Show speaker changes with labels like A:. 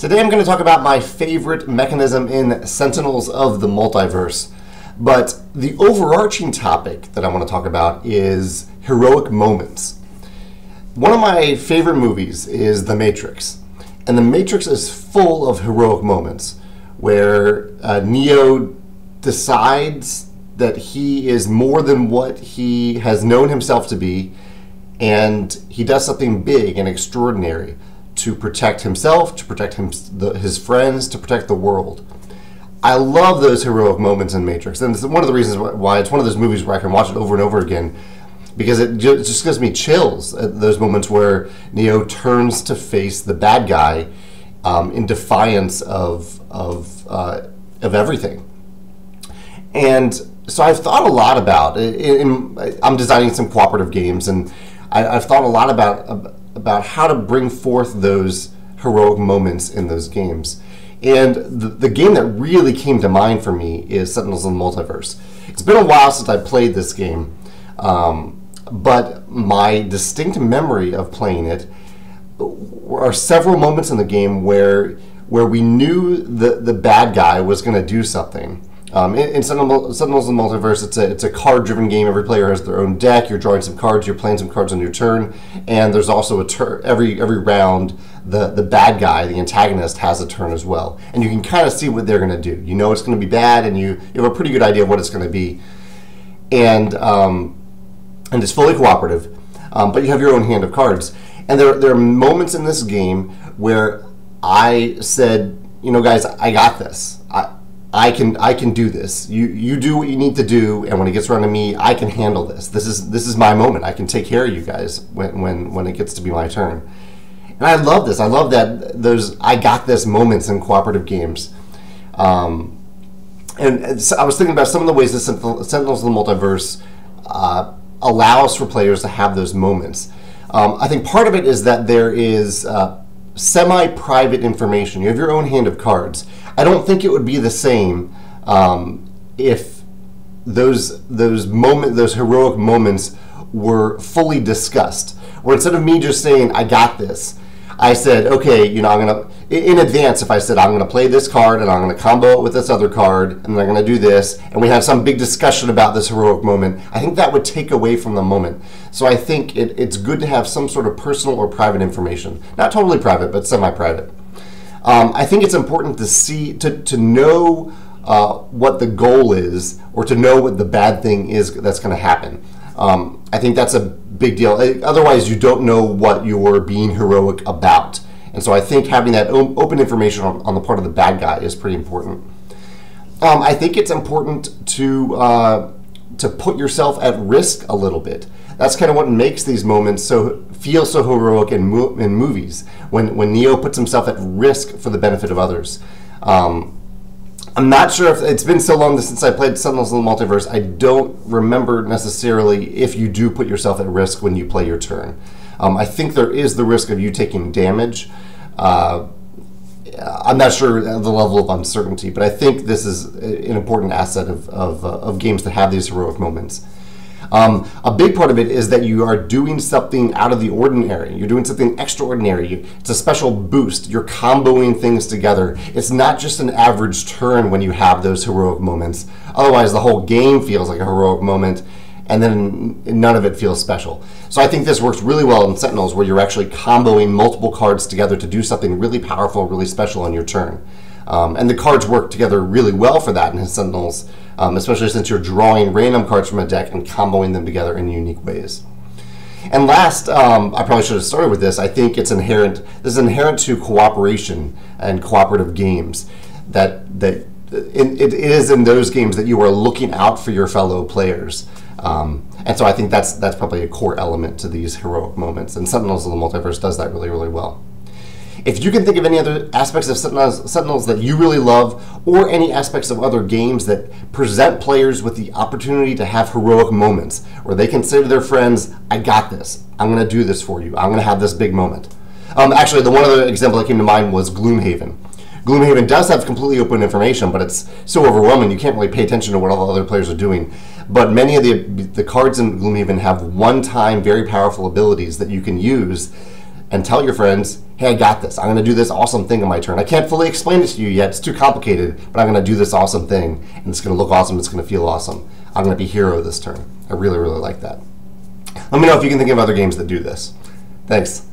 A: Today I'm going to talk about my favorite mechanism in Sentinels of the Multiverse. But the overarching topic that I want to talk about is heroic moments. One of my favorite movies is The Matrix. And The Matrix is full of heroic moments where Neo decides that he is more than what he has known himself to be, and he does something big and extraordinary to protect himself, to protect his friends, to protect the world. I love those heroic moments in Matrix, and it's one of the reasons why it's one of those movies where I can watch it over and over again, because it just gives me chills at those moments where Neo turns to face the bad guy in defiance of everything. And so I've thought a lot about I'm designing some cooperative games, and I've thought a lot about how to bring forth those heroic moments in those games. And the game that really came to mind for me is Sentinels of the Multiverse. It's been a while since I played this game, but my distinct memory of playing it are several moments in the game where we knew the bad guy was going to do something. In Sentinels of the Multiverse, it's a card-driven game. Every player has their own deck. You're drawing some cards. You're playing some cards on your turn, and there's also a turn every round. The bad guy, the antagonist, has a turn as well, and you can kind of see what they're going to do. You know it's going to be bad, and you have a pretty good idea of what it's going to be, and it's fully cooperative. But you have your own hand of cards, and there are moments in this game where I said, you know, guys, I got this. I can do this. You do what you need to do, and when it gets around to me, I can handle this. This is my moment. I can take care of you guys when it gets to be my turn. And I love this. I love that those I got this moments in cooperative games. And so I was thinking about some of the ways that Sentinels of the Multiverse allows for players to have those moments. I think part of it is that there is semi-private information. You have your own hand of cards. I don't think it would be the same if those heroic moments were fully discussed. Where instead of me just saying, I got this, I said, okay, you know, I'm going to, in advance, if I said, I'm going to play this card and I'm going to combo it with this other card and then I'm going to do this, and we have some big discussion about this heroic moment, I think that would take away from the moment. So I think it's good to have some sort of personal or private information. Not totally private, but semi-private. I think it's important to know what the goal is, or to know what the bad thing is that's going to happen. I think that's a big deal. Otherwise, you don't know what you're being heroic about. And so I think having that open information on the part of the bad guy is pretty important. I think it's important to put yourself at risk a little bit. That's kind of what makes these moments feel so heroic in movies, when Neo puts himself at risk for the benefit of others. I'm not sure if it's been so long since I played Sentinels of the Multiverse. I don't remember necessarily if you do put yourself at risk when you play your turn. I think there is the risk of you taking damage. I'm not sure the level of uncertainty, but I think this is an important asset of games that have these heroic moments. A big part of it is that you are doing something out of the ordinary. You're doing something extraordinary. It's a special boost. You're comboing things together. It's not just an average turn when you have those heroic moments. Otherwise, the whole game feels like a heroic moment, and then none of it feels special. So I think this works really well in Sentinels, where you're actually comboing multiple cards together to do something really powerful, really special on your turn. And the cards work together really well for that in Sentinels, especially since you're drawing random cards from a deck and comboing them together in unique ways. And last, I probably should have started with this. I think it's inherent to cooperation and cooperative games that it is in those games that you are looking out for your fellow players. And so I think that's probably a core element to these heroic moments. And Sentinels of the Multiverse does that really, really well. If you can think of any other aspects of Sentinels that you really love, or any aspects of other games that present players with the opportunity to have heroic moments, where they can say to their friends, I got this, I'm going to do this for you, I'm going to have this big moment. Actually, the one other example that came to mind was Gloomhaven. Gloomhaven does have completely open information, but it's so overwhelming you can't really pay attention to what all the other players are doing. But many of the cards in Gloomhaven have one-time, very powerful abilities that you can use and tell your friends, hey, I got this. I'm going to do this awesome thing on my turn. I can't fully explain it to you yet. It's too complicated, but I'm going to do this awesome thing, and it's going to look awesome. It's going to feel awesome. I'm going to be hero this turn. I really, really like that. Let me know if you can think of other games that do this. Thanks.